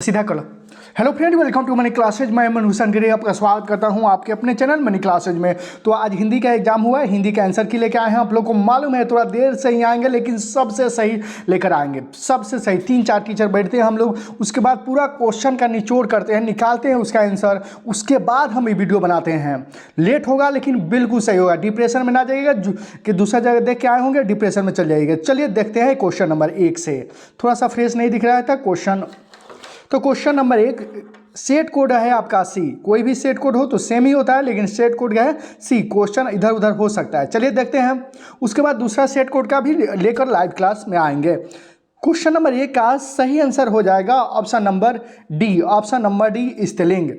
सीधा करो। Hello friend, welcome to money classes. मैं अमन हुसैन गिरी आपका स्वागत करता हूं आपके अपने चैनल मनी क्लासेज में। तो आज हिंदी का एग्जाम हुआ है, हिंदी का आंसर की लेकर आए हैं। आप लोग को मालूम है थोड़ा देर से ही आएंगे, लेकिन सबसे सही लेकर आएंगे, सबसे सही। 3-4 टीचर बैठते हैं हम लोग, उसके बाद पूरा क्वेश्चन का निचोड़ करते हैं, निकालते हैं उसका आंसर, उसके बाद हम ये वीडियो बनाते हैं। लेट होगा लेकिन बिल्कुल सही होगा। डिप्रेशन में ना जाइएगा कि दूसरा जगह देख के आए होंगे डिप्रेशन में चल जाइएगा। चलिए देखते हैं क्वेश्चन नंबर 1 से। थोड़ा सा फ्रेश नहीं दिख रहा था क्वेश्चन। तो क्वेश्चन नंबर 1, सेट कोड है आपका सी। कोई भी सेट कोड हो तो सेम ही होता है, लेकिन सेट कोड क्या है सी। क्वेश्चन इधर उधर हो सकता है। चलिए देखते हैं। उसके बाद दूसरा सेट कोड का भी लेकर लाइव क्लास में आएंगे। क्वेश्चन नंबर 1 का सही आंसर हो जाएगा option number D. Option number D स्त्रीलिंग।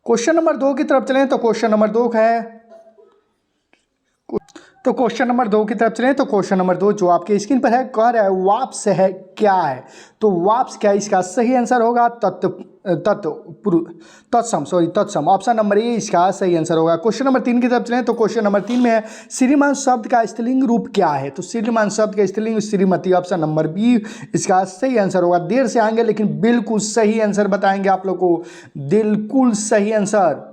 क्वेश्चन नंबर 2 की तरफ चलें तो क्वेश्चन नंबर 2 है, तो क्वेश्चन नंबर 2 की तरफ चलें तो क्वेश्चन नंबर 2 जो आपके स्क्रीन पर है, कह रहा है वाप्स है क्या है। तो वाप्स क्या, इसका सही आंसर होगा तत्सम। ऑप्शन नंबर ए इसका सही आंसर होगा। क्वेश्चन नंबर 3 की तरफ चलें तो क्वेश्चन नंबर 3 में है, श्रीमान शब्द का स्त्रीलिंग रूप क्या है। तो श्रीमान शब्द का स्त्रीलिंग श्रीमती। ऑप्शन नंबर बी इसका सही आंसर होगा। देर से आएंगे लेकिन बिल्कुल सही आंसर बताएंगे आप लोग को, बिल्कुल सही आंसर।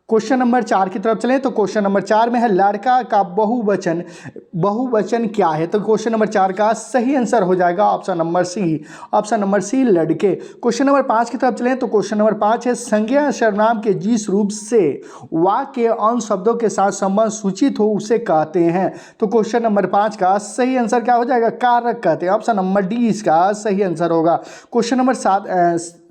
क्वेश्चन नंबर 4 की तरफ चलें तो क्वेश्चन नंबर 4 में है, लड़का का बहुवचन क्या है। तो क्वेश्चन नंबर 4 का सही आंसर हो जाएगा option number C. Option number C लड़के। क्वेश्चन नंबर 5 की तरफ चलें तो क्वेश्चन नंबर 5 है, संज्ञा सर्वनाम के जिस रूप से वाक्य के अन्य शब्दों के साथ संबंध सूचित हो उसे कहते हैं। तो क्वेश्चन नंबर 5 का सही आंसर क्या हो जाएगा, कारक कहते हैं। ऑप्शन नंबर डी इसका सही आंसर होगा। क्वेश्चन नंबर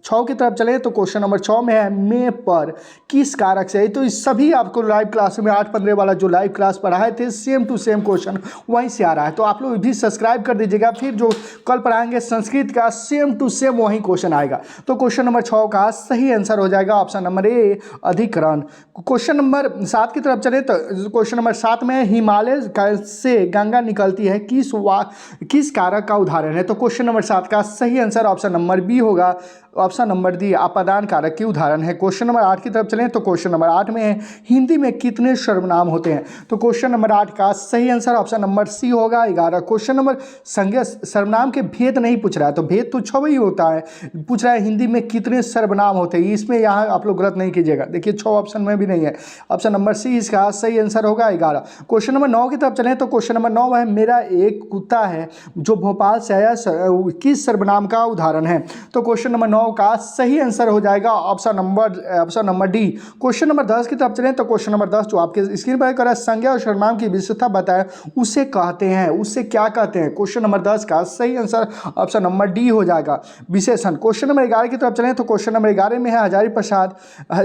6 की तरफ चले तो क्वेश्चन नंबर 6 में है, में पर किस कारक से। तो इस सभी आपको लाइव क्लास में 8-15 वाला जो लाइव क्लास पढ़ाए थे, सेम टू सेम क्वेश्चन वहीं से आ रहा है। तो आप लोग भी सब्सक्राइब कर दीजिएगा, फिर जो कल पढ़ाएंगे संस्कृत का सेम टू सेम वहीं क्वेश्चन आएगा। तो क्वेश्चन नंबर 6 का सही आंसर हो जाएगा ऑप्शन नंबर ए अधिकरण। क्वेश्चन नंबर 7 की तरफ चले तो क्वेश्चन नंबर 7 में, हिमालय से गंगा निकलती है किस कारक का उदाहरण है। तो क्वेश्चन नंबर 7 का सही आंसर ऑप्शन नंबर बी होगा। ऑप्शन नंबर डी अपादान कारक की उदाहरण है। क्वेश्चन नंबर 8 की तरफ चलें तो क्वेश्चन नंबर 8 में है, हिंदी में कितने सर्वनाम होते हैं। तो क्वेश्चन नंबर 8 का सही आंसर ऑप्शन नंबर सी होगा 11। क्वेश्चन नंबर संज्ञा सर्वनाम के भेद नहीं पूछ रहा है, तो भेद तो 6 ही होता है, पूछ रहा है हिंदी में कितने सर्वनाम होते हैं। इसमें यहाँ आप लोग गलत नहीं कीजिएगा, देखिए 6 ऑप्शन में भी नहीं है। ऑप्शन नंबर सी इसका सही आंसर होगा 11। क्वेश्चन नंबर 9 की तरफ चलें तो क्वेश्चन नंबर 9 है, मेरा एक कुत्ता है जो भोपाल से आया किस सर्वनाम का उदाहरण है। तो क्वेश्चन नंबर 9 का सही आंसर हो जाएगा option number D. Question number 10 की तरफ चलें तो क्वेश्चन नंबर 10 जो आपके स्क्रीन पर कर रहा है, संज्ञा और सर्वनाम की विशेषता बताएं उसे कहते हैं, उससे क्या कहते हैं। क्वेश्चन नंबर 10 का सही आंसर ऑप्शन नंबर डी हो जाएगा विशेषण। क्वेश्चन नंबर 11 की तरफ चलें तो क्वेश्चन नंबर 11 में है,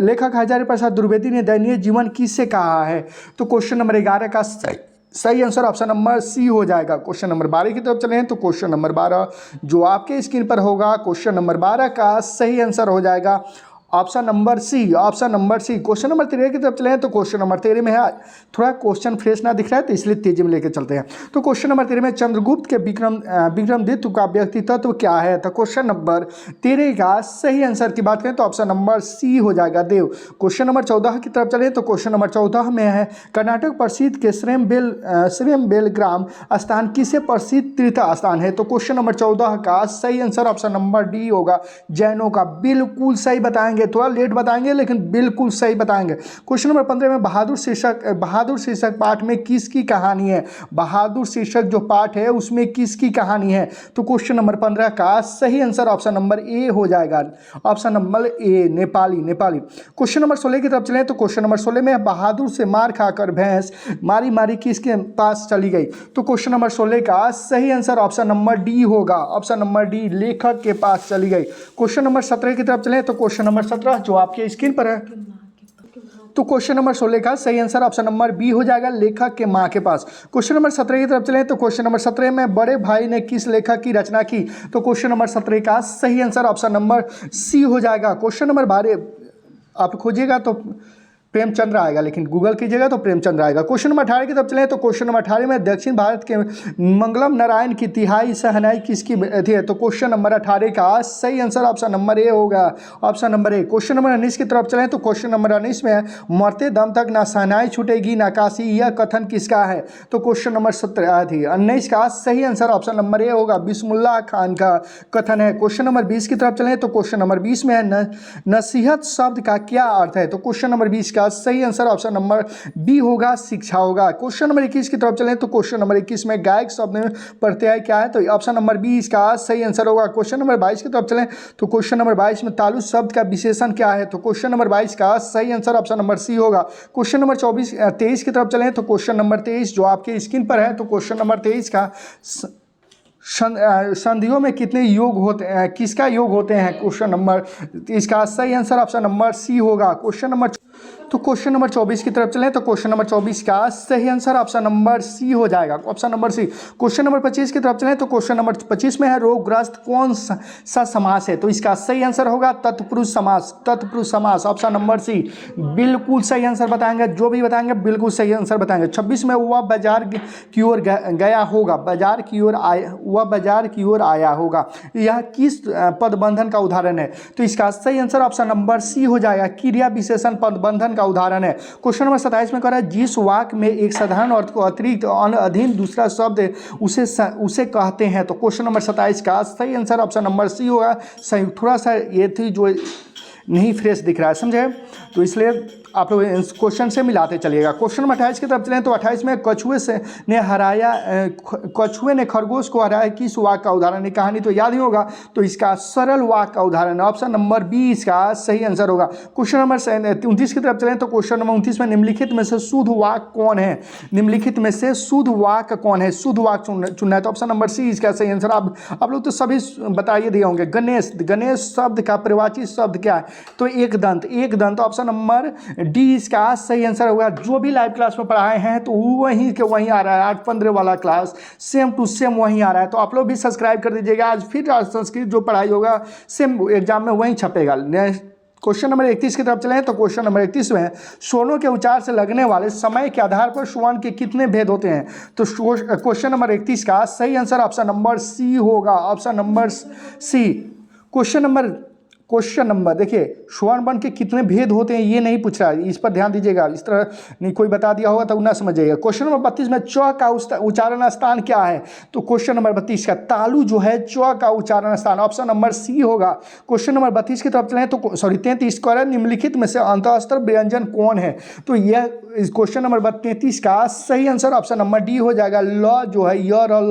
लेखक हजारी प्रसाद द्विवेदी ने दयनीय जीवन किससे कहा है। तो क्वेश्चन नंबर 11 का सही आंसर ऑप्शन नंबर सी हो जाएगा। क्वेश्चन नंबर 12 की तरफ चलें तो क्वेश्चन नंबर 12 जो आपके स्क्रीन पर होगा, क्वेश्चन नंबर 12 का सही आंसर हो जाएगा option number C. Option number C. Question number 13 की तरफ चलें तो क्वेश्चन नंबर 13 में है, थोड़ा क्वेश्चन फ्रेश ना दिख रहा है तो इसलिए तेजी में लेकर चलते हैं। तो क्वेश्चन नंबर 13 में, चंद्रगुप्त के विक्रमादित्य का व्यक्तित्व क्या है। तो क्वेश्चन नंबर 13 का सही आंसर की बात करें तो ऑप्शन नंबर सी हो जाएगा देव। क्वेश्चन नंबर 14 की तरफ चलें तो क्वेश्चन नंबर 14 में है, कर्नाटक प्रसिद्ध के श्रीरामबेलग्राम स्थान किसे प्रसिद्ध तीर्थ स्थान है। तो क्वेश्चन नंबर 14 का सही आंसर ऑप्शन नंबर डी होगा, जैनों का। बिल्कुल सही बताएंगे, थोड़ा लेट बताएंगे लेकिन बिल्कुल सही बताएंगे। क्वेश्चन नंबर 15 में, बहादुर शीर्षक पाठ में किसकी कहानी है। बहादुर शीर्षक जो पाठ है उसमें किसकी कहानी है। तो क्वेश्चन नंबर 15 का सही आंसर ऑप्शन नंबर ए हो जाएगा। Option number A Nepali. Question number 16 की तरफ चलें तो क्वेश्चन नंबर 16 में, बहादुर से मार खाकर भैंस मारी किसके पास चली गई। तो क्वेश्चन नंबर 16 का सही आंसर ऑप्शन नंबर डी होगा। ऑप्शन नंबर डी लेखक के पास चली गई। क्वेश्चन नंबर 17 की तरफ चलें तो क्वेश्चन नंबर 17 जो आपके स्क्रीन पर है, तो क्वेश्चन नंबर 16 का सही आंसर ऑप्शन नंबर बी हो जाएगा, लेखक के मां के पास। क्वेश्चन नंबर 17 की तरफ चलें तो क्वेश्चन नंबर 17 में, बड़े भाई ने किस लेखक की रचना की। तो क्वेश्चन नंबर 17 का सही आंसर ऑप्शन नंबर सी हो जाएगा। क्वेश्चन नंबर 12 आप खोजिएगा तो प्रेमचंद्र आएगा, लेकिन गूगल कीजिएगा तो प्रेमचंद्र आएगा। क्वेश्चन नंबर 18 की तरफ चलें तो क्वेश्चन नंबर 18 में दक्षिण भारत के मंगलम नारायण की तिहाई शहनाई किसकी थी है? तो क्वेश्चन नंबर 18 का सही आंसर ऑप्शन नंबर ए होगा, option number A. Question number 19 की तरफ चलें तो क्वेश्चन नंबर 19 में मरते दम तक ना शहनाई छूटेगी ना काशी, यह कथन किसका है? तो क्वेश्चन नंबर 19 का सही आंसर ऑप्शन नंबर ए होगा, बिस्मिल्लाह खान का कथन है। क्वेश्चन नंबर 20 की तरफ चलें तो क्वेश्चन नंबर 20 में नसीहत शब्द का क्या अर्थ है? तो क्वेश्चन नंबर 20 का सही आंसर ऑप्शन नंबर बी होगा, शिक्षा होगा। क्वेश्चन नंबर 21 की तरफ चलें तो क्वेश्चन नंबर 21 में गायक शब्द में प्रत्यय क्या है? तो ऑप्शन नंबर बी इसका सही आंसर होगा। क्वेश्चन नंबर 22 की तरफ चलें तो क्वेश्चन नंबर 22 में तालु शब्द का विशेषण क्या है? तो क्वेश्चन नंबर 22 का सही आंसर ऑप्शन नंबर सी होगा। क्वेश्चन नंबर 23 की तरफ चलें तो क्वेश्चन नंबर 23 जो आपके स्क्रीन पर है, तो क्वेश्चन नंबर 23 का संधियों में कितने योग होते हैं, किसका योग होते हैं? क्वेश्चन नंबर इसका सही आंसर ऑप्शन नंबर सी होगा। क्वेश्चन नंबर 24 की तरफ चलें तो क्वेश्चन नंबर 24 का सही आंसर ऑप्शन नंबर सी हो जाएगा, option number C. Question number 25 की तरफ चलें तो क्वेश्चन नंबर 25 में है रोगग्रस्त कौन सा समास है? तो इसका सही आंसर होगा तत्पुरुष समास, तत्पुरुष समास, ऑप्शन नंबर सी। बिल्कुल सही आंसर बताएंगे, जो भी बताएंगे बिल्कुल सही आंसर बताएंगे। 26 में वह बाजार की ओर गया होगा, बाजार की ओर आया, वह बाजार की ओर आया होगा, यह किस पदबंधन का उदाहरण है? तो इसका सही आंसर ऑप्शन नंबर सी हो जाएगा, क्रिया विशेषण पदबंधन का उदाहरण है। क्वेश्चन नंबर 27 में कह रहा है जिस वाक्य में एक साधारण अर्थ को अतिरिक्त अधीन दूसरा शब्द उसे कहते हैं। तो क्वेश्चन नंबर 27 का सही आंसर ऑप्शन नंबर सी होगा। सही, थोड़ा सा ये थी जो नहीं फ्रेश दिख रहा है, समझे? तो इसलिए आप लोग इस क्वेश्चन से मिलाते चलिएगा। क्वेश्चन नंबर 28 की तरफ चलें तो 28 में कछुए ने खरगोश को हराया, किस वाक्य का उदाहरण है? कहानी तो याद ही होगा, तो इसका सरल वाक्य का उदाहरण है, ऑप्शन नंबर बी इसका सही आंसर होगा। क्वेश्चन नंबर 29 की तरफ चलें तो क्वेश्चन नंबर 29 में निम्नलिखित में से शुद्ध वाक्य कौन है? निम्नलिखित में से शुद्ध वाक्य कौन है? शुद्ध वाक्य चुनना है, तो ऑप्शन नंबर सी इसका सही आंसर। आप लोग तो सभी बताइए दिए होंगे। गणेश, गणेश शब्द का परिवाची शब्द क्या है? तो एक दंत, ऑप्शन नंबर डी इसका सही आंसर होगा। जो भी लाइव क्लास में पढ़ाए हैं तो वहीं के वहीं आ रहा है, 8-15 वाला क्लास सेम टू सेम वहीं आ रहा है, तो आप लोग भी सब्सक्राइब कर दीजिएगा। आज फिर संस्कृत जो पढ़ाई होगा सेम एग्जाम में वहीं छपेगा। क्वेश्चन नंबर 31 की तरफ चलें तो क्वेश्चन नंबर 31 में स्वरों के उच्चार से लगने वाले समय के आधार पर स्वर्ण के कितने भेद होते हैं? तो क्वेश्चन नंबर 31 का सही आंसर ऑप्शन नंबर सी होगा, option number C. Question number देखिए, स्वर्ण वर्ण के कितने भेद होते हैं ये नहीं पूछ रहा है, इस पर ध्यान दीजिएगा। इस तरह नहीं कोई बता दिया होगा तो ना समझिएगा। क्वेश्चन नंबर 32 में च का उच्चारण स्थान क्या है? तो क्वेश्चन नंबर 32 का तालु जो है च का उच्चारण स्थान, ऑप्शन नंबर सी होगा। क्वेश्चन नंबर 32 की तरफ चलें तो 33 का निम्नलिखित में से अंतःस्त्र व्यंजन कौन है? तो यह क्वेश्चन नंबर 33 का सही आंसर ऑप्शन नंबर डी हो जाएगा। ल जो है य र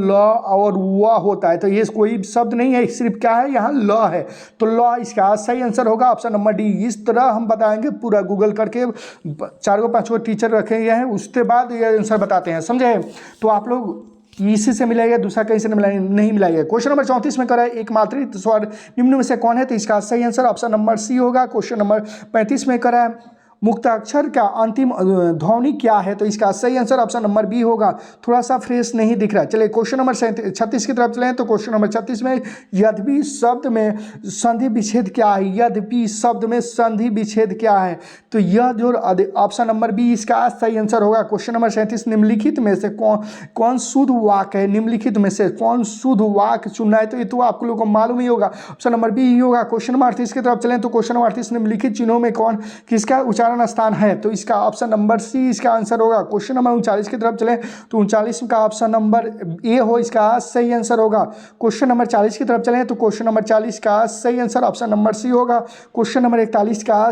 ल और व होता है, तो ये कोई शब्द नहीं है, सिर्फ क्या है यहाँ ल है, तो ल इसका सही आंसर होगा, ऑप्शन नंबर डी। इस तरह हम बताएंगे पूरा गूगल करके, 4-5 टीचर रखे गए हैं, उसके बाद ये आंसर बताते हैं, समझे? तो आप लोग इसी से मिलाइए, दूसरा कहीं से नहीं मिलाइए। क्वेश्चन नंबर 34 में करा है एक मात्रित स्वर निम्न में से कौन है? तो इसका सही आंसर ऑप्शन नंबर सी होगा। क्वेश्चन नंबर 35 में करा है मुक्ताक्षर का अंतिम ध्वनि क्या है? तो इसका सही आंसर ऑप्शन नंबर बी होगा। थोड़ा सा फ्रेश नहीं दिख रहा है। चलिए क्वेश्चन नंबर 36 की तरफ चलें तो क्वेश्चन नंबर 36 में यद्यपि शब्द में संधि विच्छेद क्या है? यद्यपि शब्द में संधि विच्छेद क्या है? तो यह जो ऑप्शन नंबर बी इसका सही आंसर होगा। क्वेश्चन नंबर 37 निम्नलिखित में से कौन शुद्ध वाक्य है? निम्नलिखित में से कौन शुद्ध वाक्य चुनना है? तो ये तो आप लोगों को मालूम ही होगा, ऑप्शन नंबर बी ही होगा। क्वेश्चन नंबर 38 की तरफ चलें तो क्वेश्चन नंबर 38 निम्नलिखित चिन्हों में कौन किसका उच्चारण स्थान है? तो इसका ऑप्शन नंबर सी इसका आंसर होगा। क्वेश्चन नंबर 39 की तरफ चले तो 39 का ऑप्शन नंबर ए हो इसका सही आंसर होगा। क्वेश्चन नंबर 40 की तरफ चले तो क्वेश्चन नंबर 40 का सही आंसर ऑप्शन नंबर सी होगा। क्वेश्चन नंबर 41 का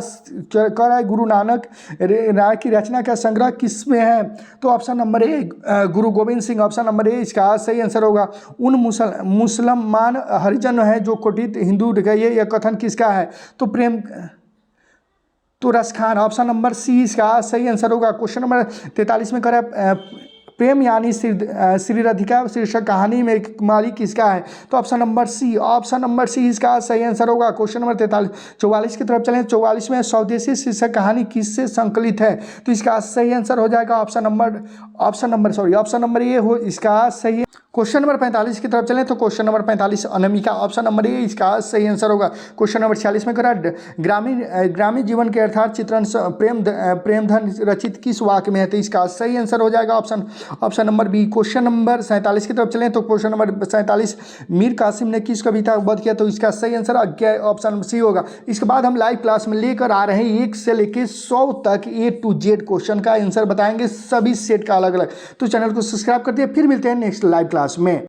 कर है गुरु नानक राय की रचना का संग्रह किसमें है? तो option number A Guru Govind Singh, option number A इसका सही आंसर होगा। उन मुसलमान हरिजन है जो कोटित हिंदू गए, यह कथन किसका है? तो प्रेम तुरस खान, ऑप्शन नंबर सी इसका सही आंसर होगा। क्वेश्चन नंबर 43 में करें प्रेम यानी श्री राधिका शीर्षक कहानी में मालिक किसका है? तो option number C, option number C इसका सही आंसर होगा। क्वेश्चन नंबर 44 की तरफ चलें, 44 में स्वदेशी शीर्षक कहानी किससे संकलित है? तो इसका सही आंसर हो जाएगा ऑप्शन नंबर ए हो इसका सही। क्वेश्चन नंबर 45 की तरफ चलें तो question number 45 Anamika option number A इसका सही आंसर होगा। क्वेश्चन नंबर 46 में करा ग्रामीण ग्रामीण जीवन के यथार्थ चित्रण प्रेमधन रचित किस वाक्य में है, तो इसका सही आंसर हो जाएगा option number B. Question number 47 की तरफ चलें तो क्वेश्चन नंबर 47 मीर कासिम ने किस कविता को वध किया, तो इसका सही आंसर ऑप्शन सी होगा। इसके बाद हम लाइव क्लास में लेकर आ रहे हैं 1 से लेकर 100 तक A to Z क्वेश्चन का आंसर बताएंगे, सभी सेट का अलग अलग। तो चैनल को सब्सक्राइब कर दिए, फिर मिलते हैं नेक्स्ट लाइव क्लास में।